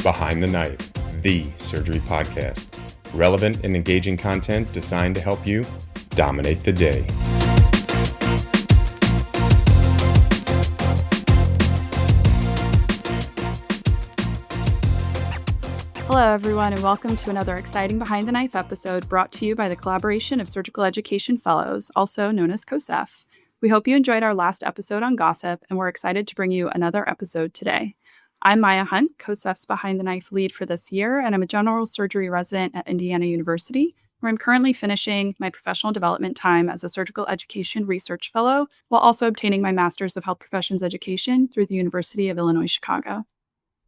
Behind the Knife, the surgery podcast. Relevant and engaging content designed to help you dominate the day. Hello, everyone, and welcome to another exciting Behind the Knife episode brought to you by the collaboration of Surgical Education Fellows, also known as COSEF. We hope you enjoyed our last episode on gossip, and we're excited to bring you another episode today. I'm Maya Hunt, COSEF's Behind the Knife lead for this year, and I'm a general surgery resident at Indiana University, where I'm currently finishing my professional development time as a surgical education research fellow, while also obtaining my Master's of Health Professions Education through the University of Illinois, Chicago.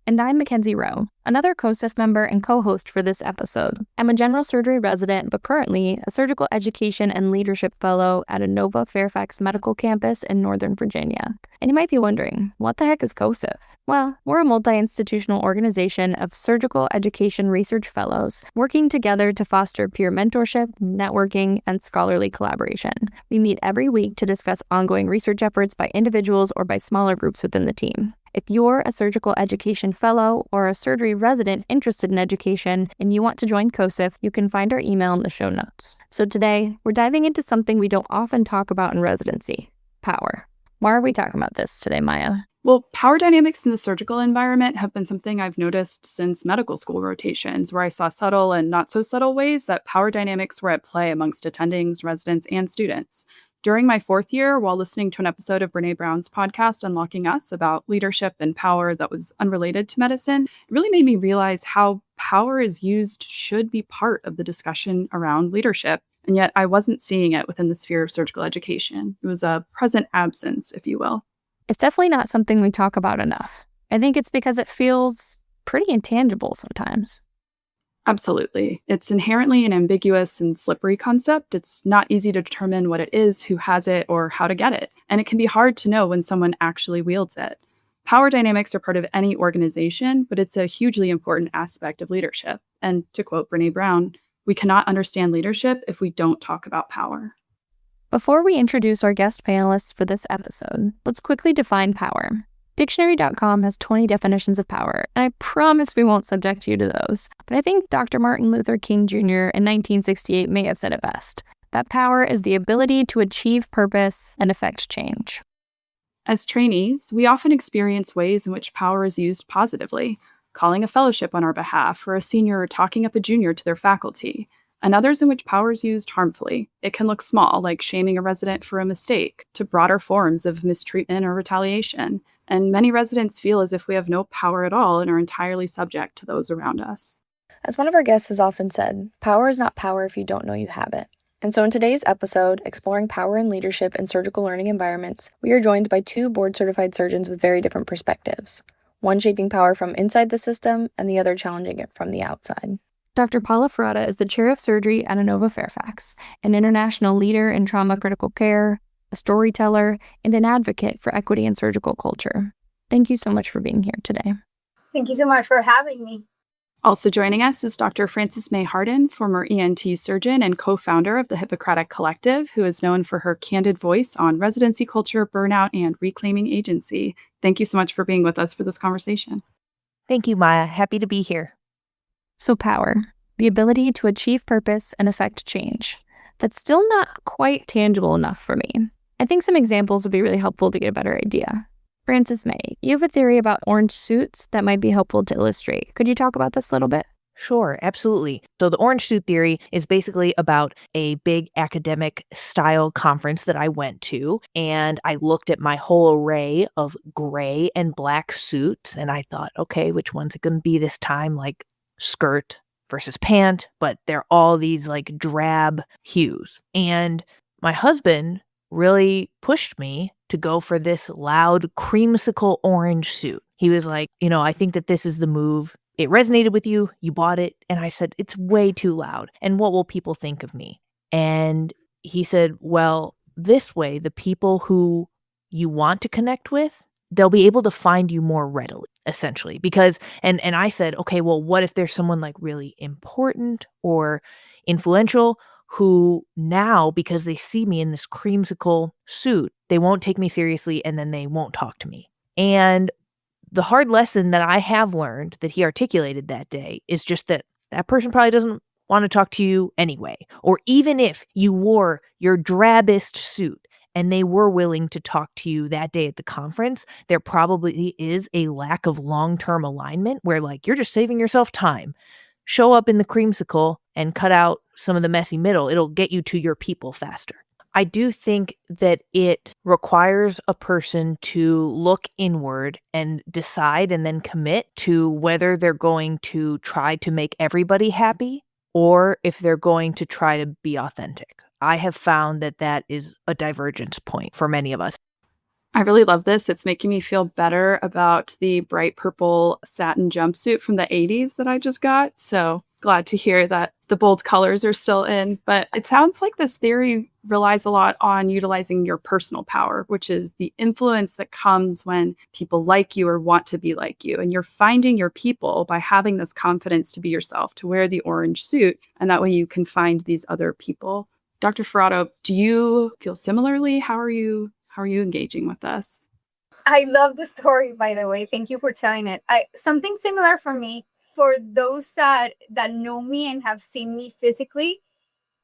And I'm Mckenzie Rowe, another COSEF member and co-host for this episode. I'm a general surgery resident, but currently a surgical education and leadership fellow at Inova Fairfax Medical Campus in Northern Virginia. And you might be wondering, what the heck is COSEF? Well, we're a multi-institutional organization of surgical education research fellows working together to foster peer mentorship, networking, and scholarly collaboration. We meet every week to discuss ongoing research efforts by individuals or by smaller groups within the team. If you're a surgical education fellow or a surgery resident interested in education and you want to join COSEF, you can find our email in the show notes. So today, we're diving into something we don't often talk about in residency: power. Why are we talking about this today, Maya? Well, power dynamics in the surgical environment have been something I've noticed since medical school rotations, where I saw subtle and not so subtle ways that power dynamics were at play amongst attendings, residents, and students. During my fourth year, while listening to an episode of Brene Brown's podcast, Unlocking Us, about leadership and power that was unrelated to medicine, it really made me realize how power is used should be part of the discussion around leadership. And yet I wasn't seeing it within the sphere of surgical education. It was a present absence, if you will. It's definitely not something we talk about enough. I think it's because it feels pretty intangible sometimes. Absolutely. It's inherently an ambiguous and slippery concept. It's not easy to determine what it is, who has it, or how to get it. And it can be hard to know when someone actually wields it. Power dynamics are part of any organization, but it's a hugely important aspect of leadership. And to quote Brene Brown, we cannot understand leadership if we don't talk about power. Before we introduce our guest panelists for this episode, let's quickly define power. Dictionary.com has 20 definitions of power, and I promise we won't subject you to those. But I think Dr. Martin Luther King Jr. in 1968 may have said it best: that power is the ability to achieve purpose and effect change. As trainees, we often experience ways in which power is used positively, calling a fellowship on our behalf, or a senior talking up a junior to their faculty, and others in which power is used harmfully. It can look small, like shaming a resident for a mistake, to broader forms of mistreatment or retaliation. And many residents feel as if we have no power at all and are entirely subject to those around us. As one of our guests has often said, power is not power if you don't know you have it. And so in today's episode, exploring power and leadership in surgical learning environments, we are joined by two board-certified surgeons with very different perspectives, one shaping power from inside the system and the other challenging it from the outside. Dr. Paula Ferrada is the chair of surgery at Inova Fairfax, an international leader in trauma critical care, a storyteller, and an advocate for equity in surgical culture. Thank you so much for being here today. Thank you so much for having me. Also joining us is Dr. Frances Mei Hardin, former ENT surgeon and co-founder of the Hippocratic Collective, who is known for her candid voice on residency culture, burnout, and reclaiming agency. Thank you so much for being with us for this conversation. Thank you, Maya. Happy to be here. So power, the ability to achieve purpose and effect change. That's still not quite tangible enough for me. I think some examples would be really helpful to get a better idea. Frances Mei, you have a theory about orange suits that might be helpful to illustrate. Could you talk about this a little bit? Sure, absolutely. So the orange suit theory is basically about a big academic style conference that I went to, and I looked at my whole array of gray and black suits, and I thought, okay, which one's it going to be this time? Like skirt versus pant, but they're all these like drab hues. And my husband really pushed me to go for this loud creamsicle orange suit. He was like, I think that this is the move. It resonated with you. You bought it. And I said, it's way too loud. And what will people think of me? And he said, well, this way, the people who you want to connect with, they'll be able to find you more readily, essentially. Because, and I said, okay, well, what if there's someone like really important or influential who now, because they see me in this creamsicle suit, they won't take me seriously and then they won't talk to me. And The hard lesson that I have learned that he articulated that day is just that person probably doesn't want to talk to you anyway. Or even if you wore your drabbest suit and they were willing to talk to you that day at the conference, there probably is a lack of long-term alignment where like you're just saving yourself time. Show up in the creamsicle and cut out some of the messy middle. It'll get you to your people faster. I do think that it requires a person to look inward and decide and then commit to whether they're going to try to make everybody happy or if they're going to try to be authentic. I have found that that is a divergence point for many of us. I really love this. It's making me feel better about the bright purple satin jumpsuit from the 80s that I just got. So glad to hear that the bold colors are still in. But it sounds like this theory relies a lot on utilizing your personal power, which is the influence that comes when people like you or want to be like you. And you're finding your people by having this confidence to be yourself, to wear the orange suit. And that way you can find these other people. Dr. Ferrada, do you feel similarly? How are you engaging with this? I love the story, by the way. Thank you for telling it. Something similar for me. For those that know me and have seen me physically,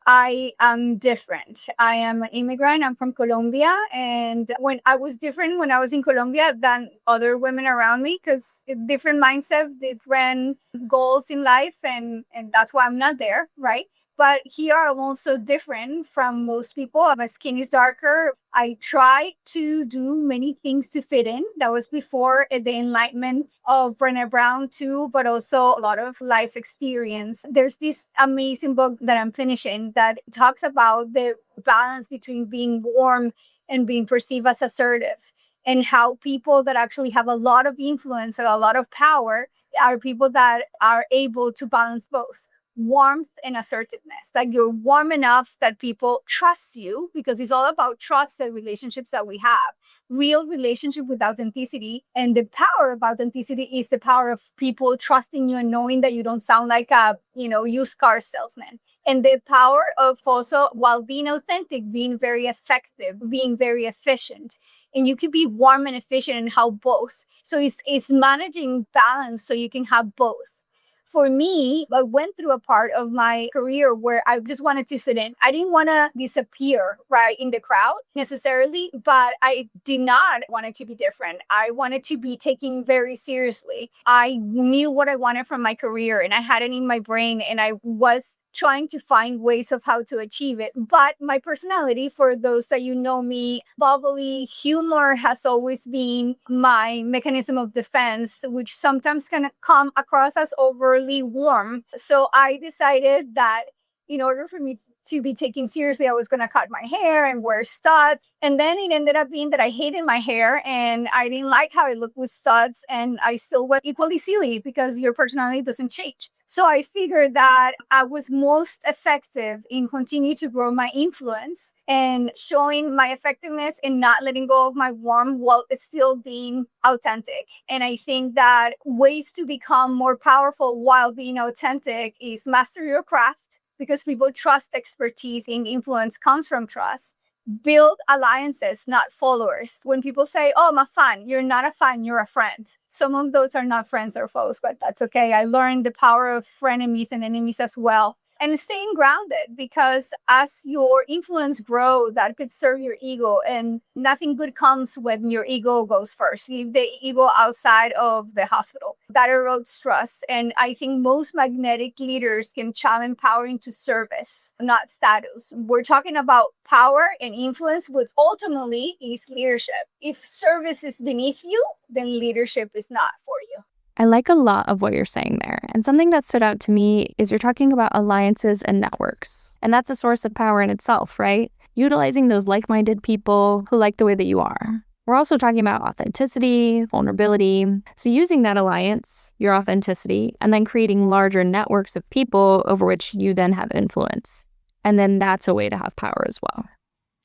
I am different. I am an immigrant. I'm from Colombia. And when I was different when I was in Colombia than other women around me, because different mindset, different goals in life. And that's why I'm not there, right? But here I'm also different from most people. My skin is darker. I try to do many things to fit in. That was before the enlightenment of Brené Brown too, but also a lot of life experience. There's this amazing book that I'm finishing that talks about the balance between being warm and being perceived as assertive, and how people that actually have a lot of influence and a lot of power are people that are able to balance both warmth and assertiveness. Like you're warm enough that people trust you, because it's all about trust and relationships that we have. Real relationship with authenticity, and the power of authenticity is the power of people trusting you and knowing that you don't sound like a used car salesman. And the power of also, while being authentic, being very effective, being very efficient. And you can be warm and efficient and have both. So it's managing balance so you can have both. For me, I went through a part of my career where I just wanted to fit in. I didn't want to disappear right in the crowd necessarily, but I did not want it to be different. I wanted to be taken very seriously. I knew what I wanted from my career and I had it in my brain, and I was trying to find ways of how to achieve it. But my personality, for those that you know me, bubbly humor has always been my mechanism of defense, which sometimes can come across as overly warm. So I decided that in order for me to be taken seriously, I was going to cut my hair and wear studs. And then it ended up being that I hated my hair and I didn't like how it looked with studs. And I still was equally silly, because your personality doesn't change. So I figured that I was most effective in continuing to grow my influence and showing my effectiveness and not letting go of my warmth while still being authentic. And I think that ways to become more powerful while being authentic is master your craft, because people trust expertise, and influence comes from trust. Build alliances, not followers. When people say, oh, I'm a fan, you're not a fan, you're a friend. Some of those are not friends or foes, but that's okay. I learned the power of frenemies and enemies as well. And staying grounded, because as your influence grows, that could serve your ego, and nothing good comes when your ego goes first. Leave the ego outside of the hospital. That erodes trust. And I think most magnetic leaders can channel power into service, not status. We're talking about power and influence, which ultimately is leadership. If service is beneath you, then leadership is not for you. I like a lot of what you're saying there. And something that stood out to me is you're talking about alliances and networks. And that's a source of power in itself, right? Utilizing those like-minded people who like the way that you are. We're also talking about authenticity, vulnerability. So using that alliance, your authenticity, and then creating larger networks of people over which you then have influence. And then that's a way to have power as well.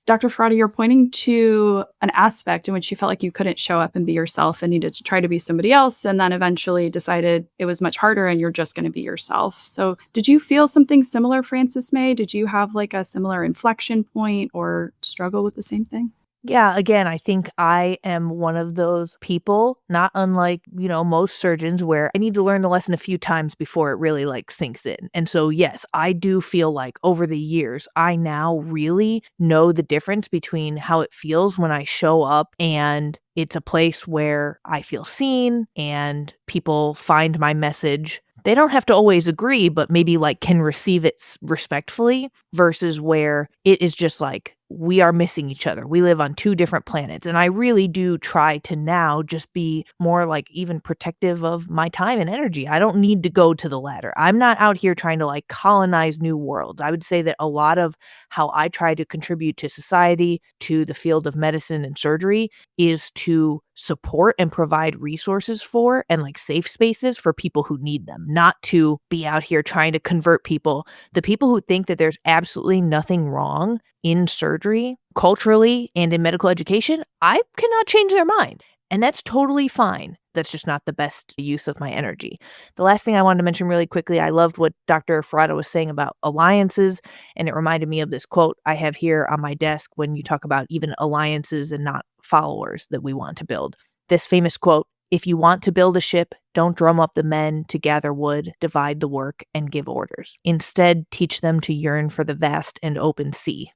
Dr. Ferrada, you're pointing to an aspect in which you felt like you couldn't show up and be yourself and needed to try to be somebody else, and then eventually decided it was much harder and you're just going to be yourself. So did you feel something similar, Frances Mei? Did you have like a similar inflection point or struggle with the same thing? Yeah, again, I think I am one of those people, not unlike, most surgeons where I need to learn the lesson a few times before it really sinks in. And so, yes, I do feel like over the years, I now really know the difference between how it feels when I show up and it's a place where I feel seen and people find my message. They don't have to always agree, but maybe can receive it respectfully versus where it is just we are missing each other. We live on two different planets. And I really do try to now just be more even protective of my time and energy. I don't need to go to the ladder. I'm not out here trying to colonize new worlds. I would say that a lot of how I try to contribute to society, to the field of medicine and surgery, is to support and provide resources for and safe spaces for people who need them, not to be out here trying to convert people. The people who think that there's absolutely nothing wrong in surgery, culturally, and in medical education, I cannot change their mind. And that's totally fine. That's just not the best use of my energy. The last thing I wanted to mention really quickly, I loved what Dr. Ferrada was saying about alliances, and it reminded me of this quote I have here on my desk when you talk about even alliances and not followers that we want to build. This famous quote, "If you want to build a ship, don't drum up the men to gather wood, divide the work, and give orders. Instead, teach them to yearn for the vast and open sea."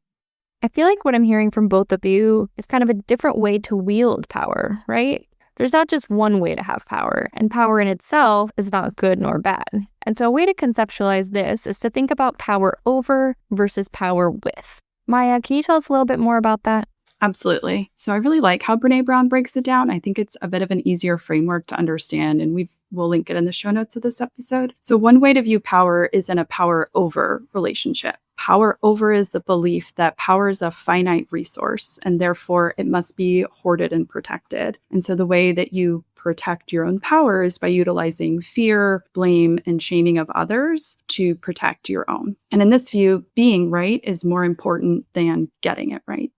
I feel like what I'm hearing from both of you is kind of a different way to wield power, right? There's not just one way to have power, and power in itself is not good nor bad. And so a way to conceptualize this is to think about power over versus power with. Maya, can you tell us a little bit more about that? Absolutely. So I really like how Brene Brown breaks it down. I think it's a bit of an easier framework to understand, and we'll link it in the show notes of this episode. So one way to view power is in a power over relationship. Power over is the belief that power is a finite resource, and therefore it must be hoarded and protected. And so the way that you protect your own power is by utilizing fear, blame, and shaming of others to protect your own. And in this view, being right is more important than getting it right.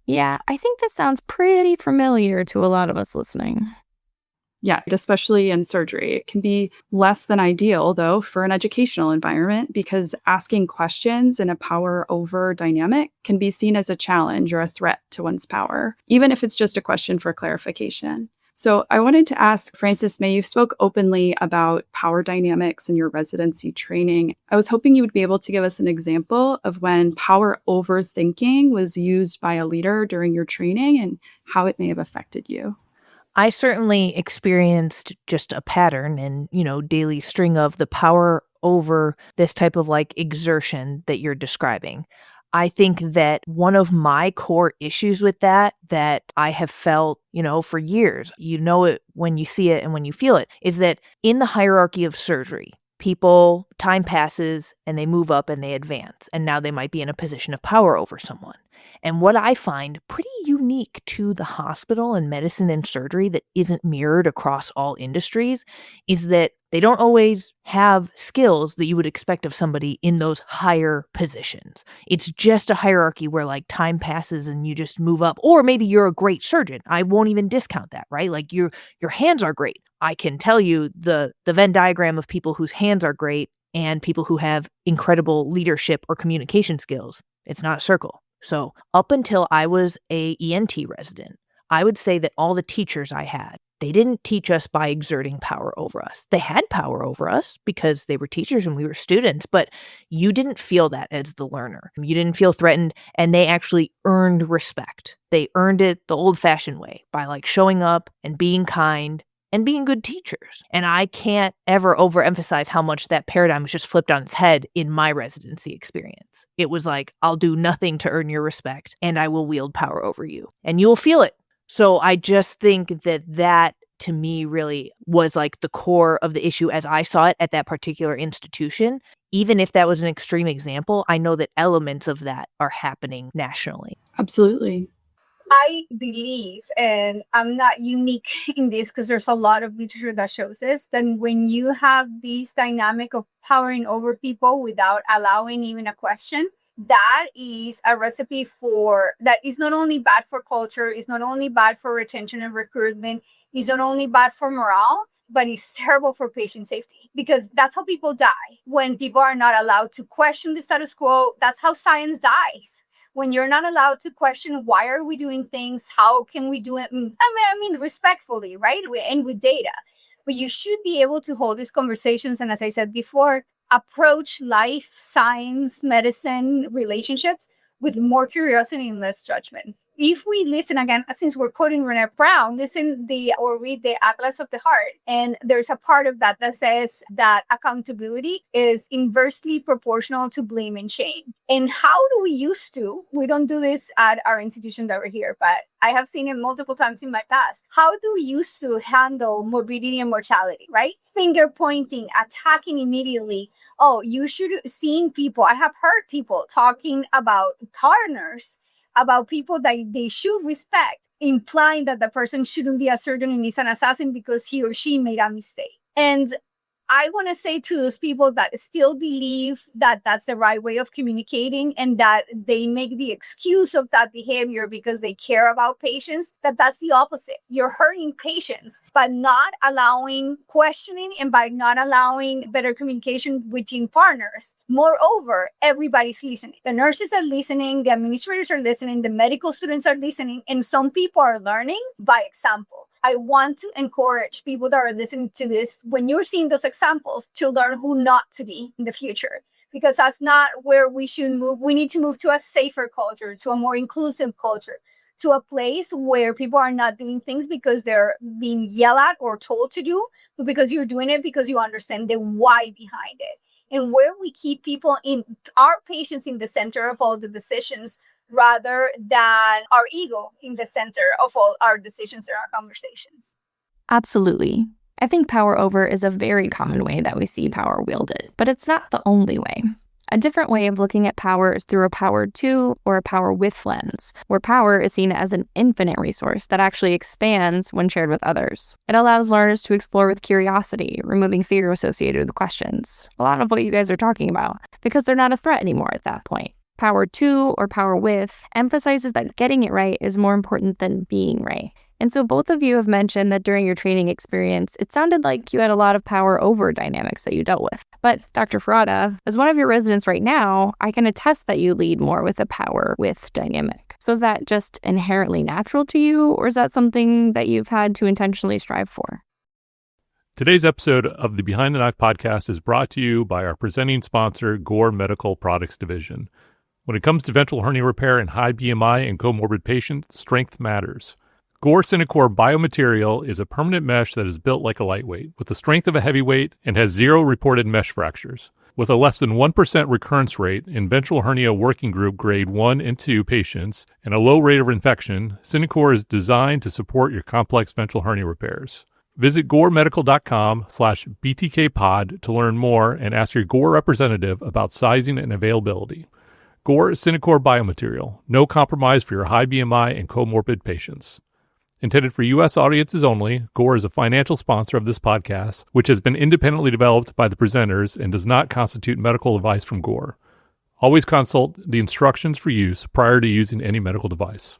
Yeah, I think this sounds pretty familiar to a lot of us listening. Yeah, especially in surgery. It can be less than ideal, though, for an educational environment because asking questions in a power over dynamic can be seen as a challenge or a threat to one's power, even if it's just a question for clarification. So I wanted to ask Frances Mei, you spoke openly about power dynamics in your residency training. I was hoping you would be able to give us an example of when power overthinking was used by a leader during your training and how it may have affected you. I certainly experienced just a pattern and, daily string of the power over this type of exertion that you're describing. I think that one of my core issues with that I have felt, for years, it when you see it and when you feel it, is that in the hierarchy of surgery, time passes and they move up and they advance. And now they might be in a position of power over someone. And what I find pretty unique to the hospital and medicine and surgery that isn't mirrored across all industries is that they don't always have skills that you would expect of somebody in those higher positions. It's just a hierarchy where time passes and you just move up. Or maybe you're a great surgeon. I won't even discount that, right? Your hands are great. I can tell you the Venn diagram of people whose hands are great and people who have incredible leadership or communication skills. It's not a circle. So up until I was a ENT resident, I would say that all the teachers I had, they didn't teach us by exerting power over us. They had power over us because they were teachers and we were students, but you didn't feel that as the learner. You didn't feel threatened, and they actually earned respect. They earned it the old-fashioned way by showing up and being kind and being good teachers. And I can't ever overemphasize how much that paradigm was just flipped on its head in my residency experience. It was I'll do nothing to earn your respect, and I will wield power over you, and you'll feel it. So I just think that to me really was the core of the issue as I saw it at that particular institution. Even if that was an extreme example, I know that elements of that are happening nationally. Absolutely. I believe, and I'm not unique in this because there's a lot of literature that shows this, that when you have this dynamic of powering over people without allowing even a question, that is a recipe that is not only bad for culture, is not only bad for retention and recruitment, is not only bad for morale, but it's terrible for patient safety because that's how people die. When people are not allowed to question the status quo, that's how science dies. when you're not allowed to question why are we doing things, how can we do it, I mean respectfully, right? And with data. But you should be able to hold these conversations, and as I said before, approach life, science, medicine, relationships with more curiosity and less judgment. If we listen again, since we're quoting Brené Brown, read the Atlas of the Heart. And there's a part of that that says that accountability is inversely proportional to blame and shame. And how do we we don't do this at our institution that we're here, but I have seen it multiple times in my past. How do we used to handle morbidity and mortality, right? Finger pointing, attacking immediately. Oh, you should seeing people. I have heard people talking about partners, about people that they should respect, implying that the person shouldn't be a surgeon and is an assassin because he or she made a mistake. And I want to say to those people that still believe that that's the right way of communicating and that they make the excuse of that behavior because they care about patients, that's the opposite. You're hurting patients by not allowing questioning and by not allowing better communication between partners. Moreover, everybody's listening. The nurses are listening, the administrators are listening, the medical students are listening, and some people are learning by example. I want to encourage people that are listening to this, when you're seeing those examples, to learn who not to be in the future, because that's not where we should move. We need to move to a safer culture, to a more inclusive culture, to a place where people are not doing things because they're being yelled at or told to do, but because you're doing it because you understand the why behind it. And where we keep our patients in the center of all the decisions, rather than our ego in the center of all our decisions and our conversations. Absolutely. I think power over is a very common way that we see power wielded, but it's not the only way. A different way of looking at power is through a power to or a power with lens, where power is seen as an infinite resource that actually expands when shared with others. It allows learners to explore with curiosity, removing fear associated with questions, a lot of what you guys are talking about, because they're not a threat anymore at that point. Power to or power with emphasizes that getting it right is more important than being right. And so both of you have mentioned that during your training experience, it sounded like you had a lot of power over dynamics that you dealt with. But Dr. Ferrada, as one of your residents right now, I can attest that you lead more with a power with dynamic. So is that just inherently natural to you, or is that something that you've had to intentionally strive for? Today's episode of the Behind the Knock podcast is brought to you by our presenting sponsor, Gore Medical Products Division. When it comes to ventral hernia repair in high BMI and comorbid patients, strength matters. Gore Cinecore biomaterial is a permanent mesh that is built like a lightweight, with the strength of a heavyweight and has 0 reported mesh fractures. With a less than 1% recurrence rate in ventral hernia working group grade 1 and 2 patients and a low rate of infection, Cinecore is designed to support your complex ventral hernia repairs. Visit goremedical.com/btkpod to learn more and ask your Gore representative about sizing and availability. Gore Cinecore biomaterial, no compromise for your high BMI and comorbid patients. Intended for U.S. audiences only, Gore is a financial sponsor of this podcast, which has been independently developed by the presenters and does not constitute medical advice from Gore. Always consult the instructions for use prior to using any medical device.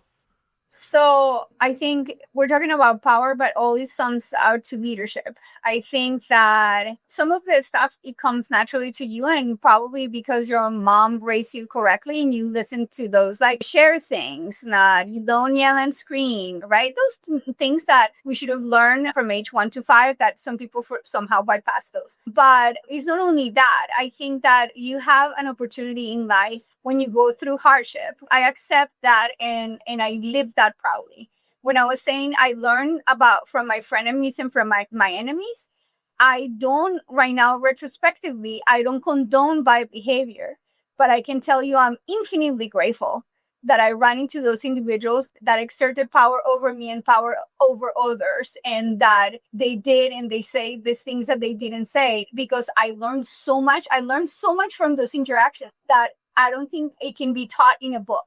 So I think we're talking about power, but always comes out to leadership. I think that some of the stuff, it comes naturally to you, and probably because your mom raised you correctly and you listen to those, like share things, not you don't yell and scream, right? Those things that we should have learned from age 1 to 5 that some people somehow bypass those. But it's not only that. I think that you have an opportunity in life when you go through hardship. I accept that and I live that proudly. When I was saying I learned from my frenemies and from my enemies, I don't right now retrospectively, I don't condone bad behavior, but I can tell you I'm infinitely grateful that I ran into those individuals that exerted power over me and power over others, and that they did and they say these things that they didn't say, because I learned so much. I learned so much from those interactions that I don't think it can be taught in a book.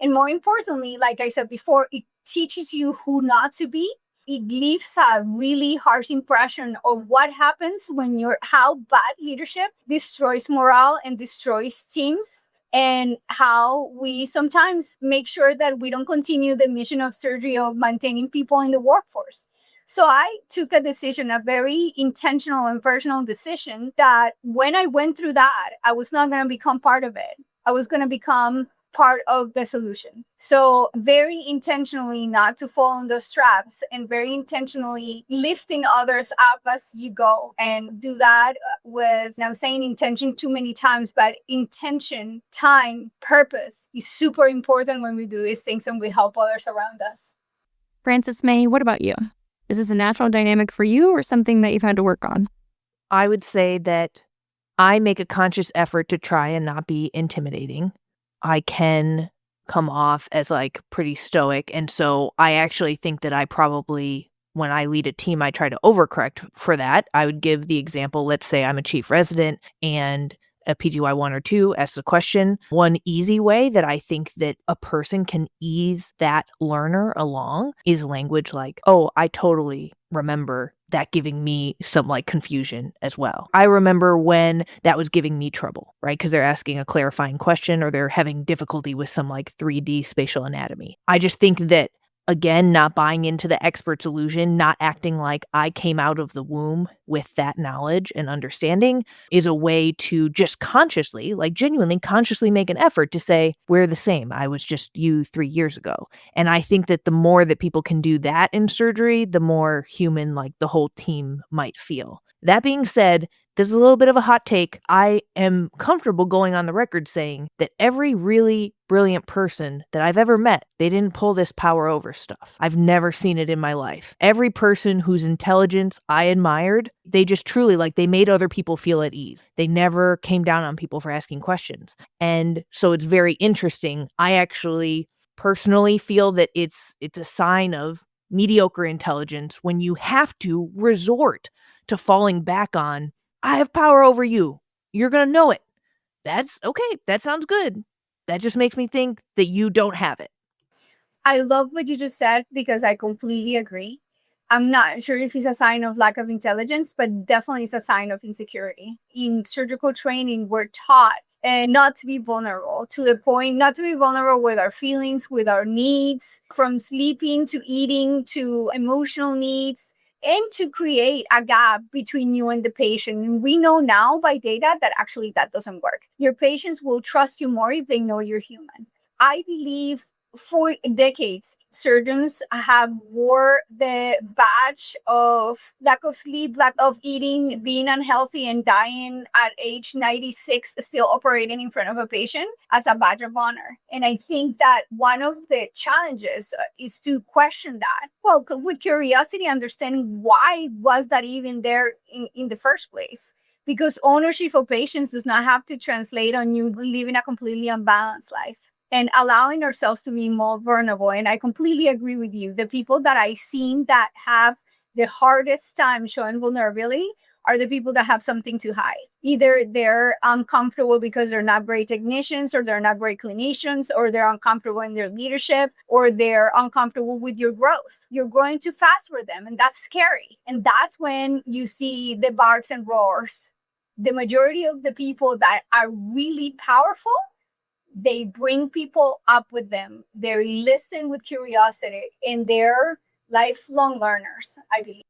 And more importantly, like I said before, it teaches you who not to be. It leaves a really harsh impression of what happens when how bad leadership destroys morale and destroys teams, and how we sometimes make sure that we don't continue the mission of surgery of maintaining people in the workforce. So I took a decision, a very intentional and personal decision, that when I went through that, I was not going to become part of it. I was going to become part of the solution. So very intentionally not to fall in those traps, and very intentionally lifting others up as you go, and do that with, and I'm saying intention too many times, but intention, time, purpose is super important when we do these things and we help others around us. Frances Mei, what about you? Is this a natural dynamic for you or something that you've had to work on? I would say that I make a conscious effort to try and not be intimidating. I can come off as like pretty stoic. And so I actually think that I probably, when I lead a team, I try to overcorrect for that. I would give the example, let's say I'm a chief resident and a PGY 1 or 2 asks a question. One easy way that I think that a person can ease that learner along is language like, oh, I totally remember that giving me some like confusion as well. I remember when that was giving me trouble, right? Because they're asking a clarifying question or they're having difficulty with some like 3D spatial anatomy. I just think that, again, not buying into the expert's illusion, not acting like I came out of the womb with that knowledge and understanding is a way to just consciously, like genuinely consciously make an effort to say, we're the same. I was just you 3 years ago. And I think that the more that people can do that in surgery, the more human like the whole team might feel. That being said, this is a little bit of a hot take. I am comfortable going on the record saying that every really brilliant person that I've ever met, they didn't pull this power over stuff. I've never seen it in my life. Every person whose intelligence I admired, they just truly, like, they made other people feel at ease. They never came down on people for asking questions. And so it's very interesting. I actually personally feel that it's a sign of mediocre intelligence when you have to resort to falling back on, I have power over you. You're going to know it. That's okay. That sounds good. That just makes me think that you don't have it. I love what you just said because I completely agree. I'm not sure if it's a sign of lack of intelligence, but definitely it's a sign of insecurity. In surgical training, we're taught not to be vulnerable, to the point not to be vulnerable with our feelings, with our needs, from sleeping to eating to emotional needs, and to create a gap between you and the patient. And we know now by data that actually that doesn't work. Your patients will trust you more if they know you're human. I believe for decades, surgeons have wore the badge of lack of sleep, lack of eating, being unhealthy, and dying at age 96, still operating in front of a patient as a badge of honor. And I think that one of the challenges is to question that. Well, with curiosity, understanding why was that even there in the first place? Because ownership of patients does not have to translate on you living a completely unbalanced life. And allowing ourselves to be more vulnerable. And I completely agree with you. The people that I've seen that have the hardest time showing vulnerability are the people that have something to hide. Either they're uncomfortable because they're not great technicians, or they're not great clinicians, or they're uncomfortable in their leadership, or they're uncomfortable with your growth. You're growing too fast for them, and that's scary. And that's when you see the barks and roars. The majority of the people that are really powerful, they bring people up with them. They listen with curiosity, and they're lifelong learners, I believe.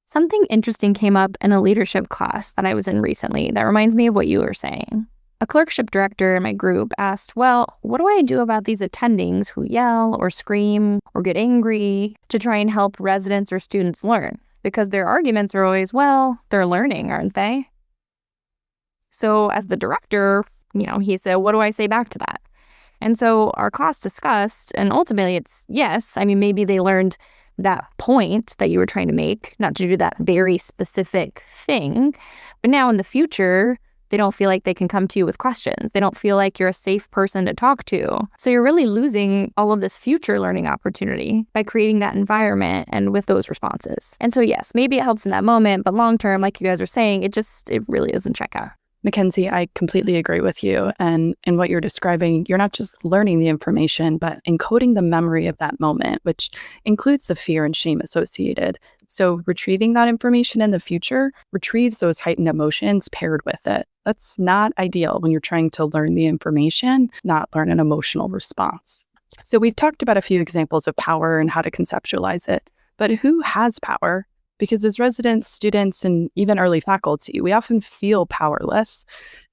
Something interesting came up in a leadership class that I was in recently that reminds me of what you were saying. A clerkship director in my group asked, well, what do I do about these attendings who yell or scream or get angry to try and help residents or students learn? Because their arguments are always, well, they're learning, aren't they? So as the director, he said, what do I say back to that? And so our class discussed, and ultimately it's yes. I mean, maybe they learned that point that you were trying to make, not to do that very specific thing. But now in the future, they don't feel like they can come to you with questions. They don't feel like you're a safe person to talk to. So you're really losing all of this future learning opportunity by creating that environment and with those responses. And so yes, maybe it helps in that moment, but long term, like you guys are saying, it really doesn't check out. Mckenzie, I completely agree with you. And in what you're describing, you're not just learning the information, but encoding the memory of that moment, which includes the fear and shame associated. So retrieving that information in the future retrieves those heightened emotions paired with it. That's not ideal when you're trying to learn the information, not learn an emotional response. So we've talked about a few examples of power and how to conceptualize it, but who has power? Because as residents, students, and even early faculty, we often feel powerless.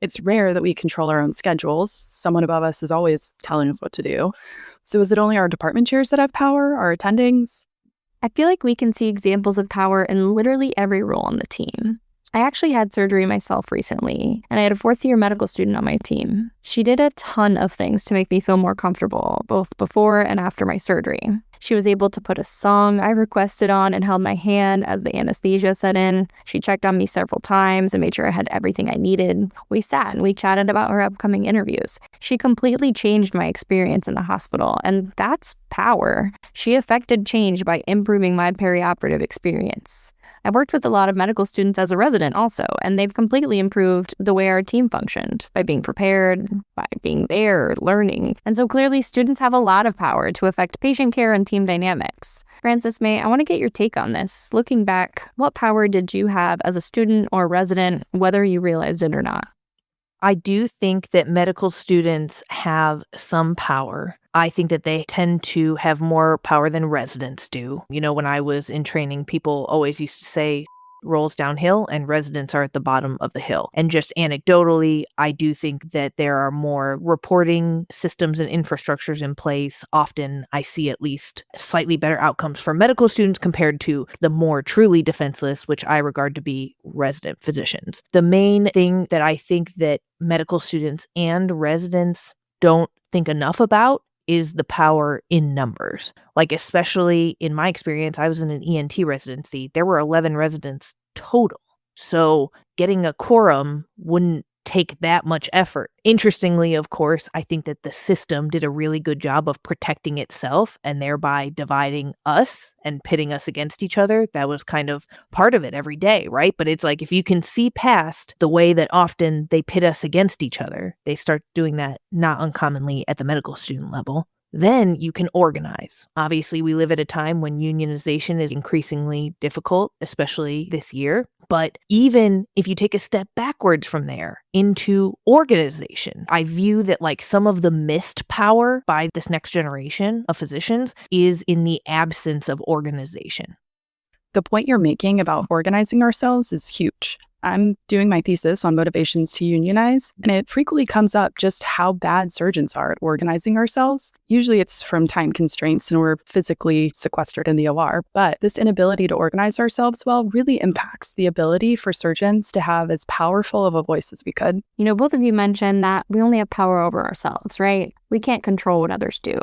It's rare that we control our own schedules. Someone above us is always telling us what to do. So is it only our department chairs that have power, our attendings? I feel like we can see examples of power in literally every role on the team. I actually had surgery myself recently, and I had a fourth-year medical student on my team. She did a ton of things to make me feel more comfortable, both before and after my surgery. She was able to put a song I requested on and held my hand as the anesthesia set in. She checked on me several times and made sure I had everything I needed. We sat and we chatted about her upcoming interviews. She completely changed my experience in the hospital, and that's power. She affected change by improving my perioperative experience. I've worked with a lot of medical students as a resident also, and they've completely improved the way our team functioned by being prepared, by being there, learning. And so clearly students have a lot of power to affect patient care and team dynamics. Frances Mei, I want to get your take on this. Looking back, what power did you have as a student or resident, whether you realized it or not? I do think that medical students have some power. I think that they tend to have more power than residents do. You know, when I was in training, people always used to say rolls downhill and residents are at the bottom of the hill. And just anecdotally, I do think that there are more reporting systems and infrastructures in place. Often I see at least slightly better outcomes for medical students compared to the more truly defenseless, which I regard to be resident physicians. The main thing that I think that medical students and residents don't think enough about is the power in numbers. Like, especially in my experience, I was in an ENT residency. There were 11 residents total. So getting a quorum wouldn't take that much effort. Interestingly, of course, I think that the system did a really good job of protecting itself and thereby dividing us and pitting us against each other. That was kind of part of it every day, right? But it's like, if you can see past the way that often they pit us against each other, they start doing that not uncommonly at the medical student level. Then you can organize. Obviously, we live at a time when unionization is increasingly difficult, especially this year. But even if you take a step backwards from there into organization, I view that like some of the missed power by this next generation of physicians is in the absence of organization. The point you're making about organizing ourselves is huge. I'm doing my thesis on motivations to unionize, and it frequently comes up just how bad surgeons are at organizing ourselves. Usually it's from time constraints and we're physically sequestered in the OR, but this inability to organize ourselves well really impacts the ability for surgeons to have as powerful of a voice as we could. You know, both of you mentioned that we only have power over ourselves, right? We can't control what others do.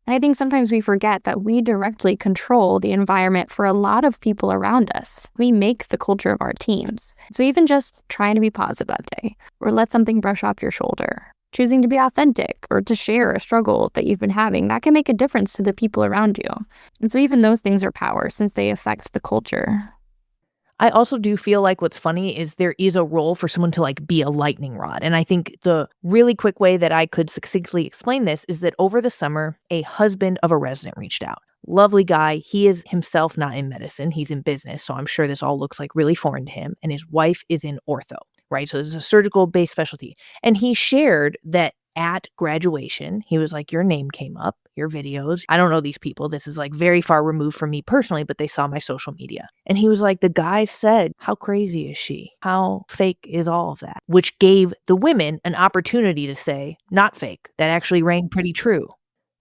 And I think sometimes we forget that we directly control the environment for a lot of people around us. We make the culture of our teams. So even just trying to be positive that day, or let something brush off your shoulder, choosing to be authentic, or to share a struggle that you've been having, that can make a difference to the people around you. And so even those things are power since they affect the culture. I also do feel like what's funny is there is a role for someone to like be a lightning rod. And I think the really quick way that I could succinctly explain this is that over the summer, a husband of a resident reached out. Lovely guy. He is himself not in medicine. He's in business. So I'm sure this all looks like really foreign to him. And his wife is in ortho, right? So this is a surgical based specialty. And he shared that at graduation, he was like, your name came up, your videos. I don't know these people. This is like very far removed from me personally, but they saw my social media. And he was like, the guy said, how crazy is she? How fake is all of that? Which gave the women an opportunity to say, not fake. That actually rang pretty true.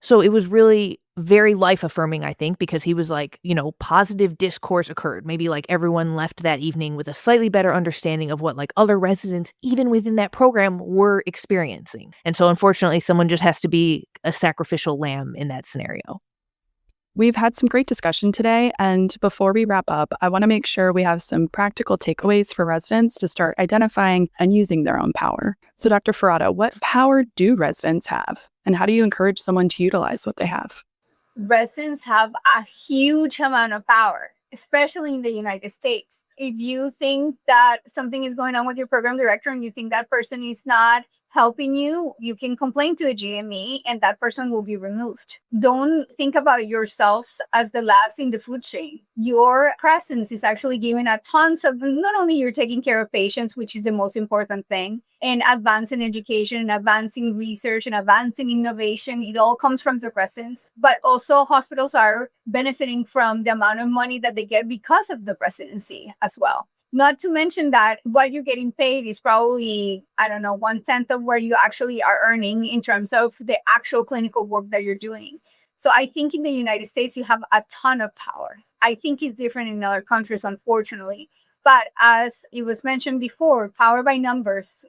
So it was really very life affirming, I think, because he was like, you know, positive discourse occurred. Maybe like everyone left that evening with a slightly better understanding of what like other residents, even within that program, were experiencing. And so unfortunately, someone just has to be a sacrificial lamb in that scenario. We've had some great discussion today, and before we wrap up, I want to make sure we have some practical takeaways for residents to start identifying and using their own power. So Dr. Ferrada, what power do residents have, and how do you encourage someone to utilize what they have? Residents have a huge amount of power, especially in the United States. If you think that something is going on with your program director and you think that person is not helping you, you can complain to a GME and that person will be removed. Don't think about yourselves as the last in the food chain. Your presence is actually giving a tons of, not only you're taking care of patients, which is the most important thing, and advancing education and advancing research and advancing innovation. It all comes from the presence, but also hospitals are benefiting from the amount of money that they get because of the residency as well. Not to mention that what you're getting paid is probably, 1/10 of where you actually are earning in terms of the actual clinical work that you're doing. So I think in the United States, you have a ton of power. I think it's different in other countries, unfortunately. But as it was mentioned before, power by numbers,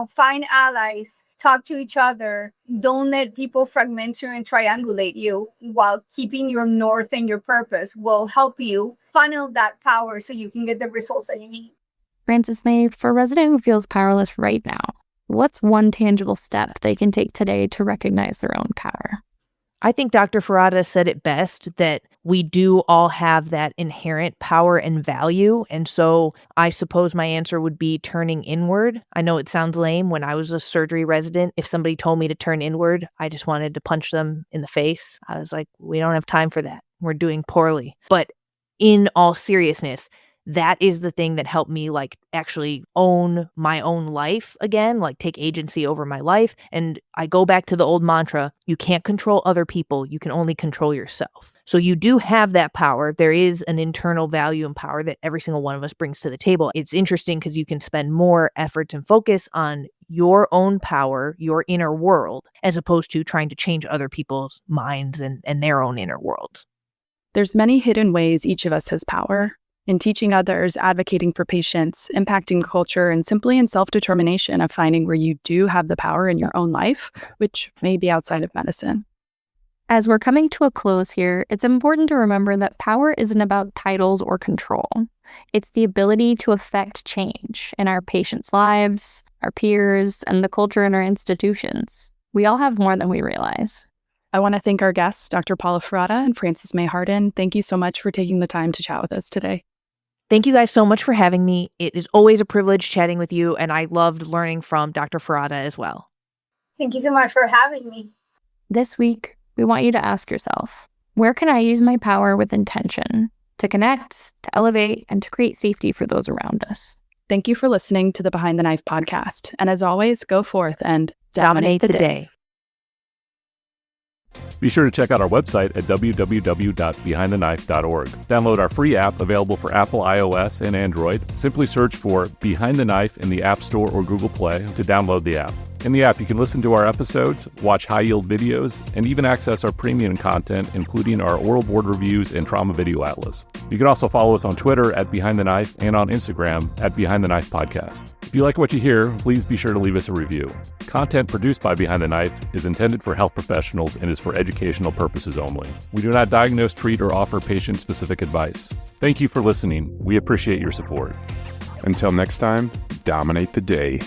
find allies, talk to each other. Don't let people fragment you and triangulate you, while keeping your north and your purpose will help you funnel that power so you can get the results that you need. Frances Mei, for a resident who feels powerless right now, what's one tangible step they can take today to recognize their own power? I think Dr. Ferrada said it best, that we do all have that inherent power and value. And so I suppose my answer would be turning inward. I know it sounds lame. When I was a surgery resident, if somebody told me to turn inward, I just wanted to punch them in the face. I was like, we don't have time for that. We're doing poorly. But in all seriousness, that is the thing that helped me actually own my own life again, take agency over my life. And I go back to the old mantra, you can't control other people, you can only control yourself. So you do have that power. There is an internal value and power that every single one of us brings to the table. It's interesting because you can spend more effort and focus on your own power, your inner world, as opposed to trying to change other people's minds and their own inner worlds. There's many hidden ways each of us has power. In teaching others, advocating for patients, impacting culture, and simply in self-determination of finding where you do have the power in your own life, which may be outside of medicine. As we're coming to a close here, it's important to remember that power isn't about titles or control. It's the ability to affect change in our patients' lives, our peers, and the culture in our institutions. We all have more than we realize. I want to thank our guests, Dr. Paula Ferrada and Frances Mei Hardin. Thank you so much for taking the time to chat with us today. Thank you guys so much for having me. It is always a privilege chatting with you, and I loved learning from Dr. Ferrada as well. Thank you so much for having me. This week, we want you to ask yourself, where can I use my power with intention to connect, to elevate, and to create safety for those around us? Thank you for listening to the Behind the Knife podcast. And as always, go forth and dominate the day. Be sure to check out our website at www.behindtheknife.org. Download our free app available for Apple, iOS, and Android. Simply search for Behind the Knife in the App Store or Google Play to download the app. In the app, you can listen to our episodes, watch high-yield videos, and even access our premium content, including our oral board reviews and trauma video atlas. You can also follow us on Twitter at Behind the Knife and on Instagram at Behind the Knife Podcast. If you like what you hear, please be sure to leave us a review. Content produced by Behind the Knife is intended for health professionals and is for educational purposes only. We do not diagnose, treat, or offer patient-specific advice. Thank you for listening. We appreciate your support. Until next time, dominate the day.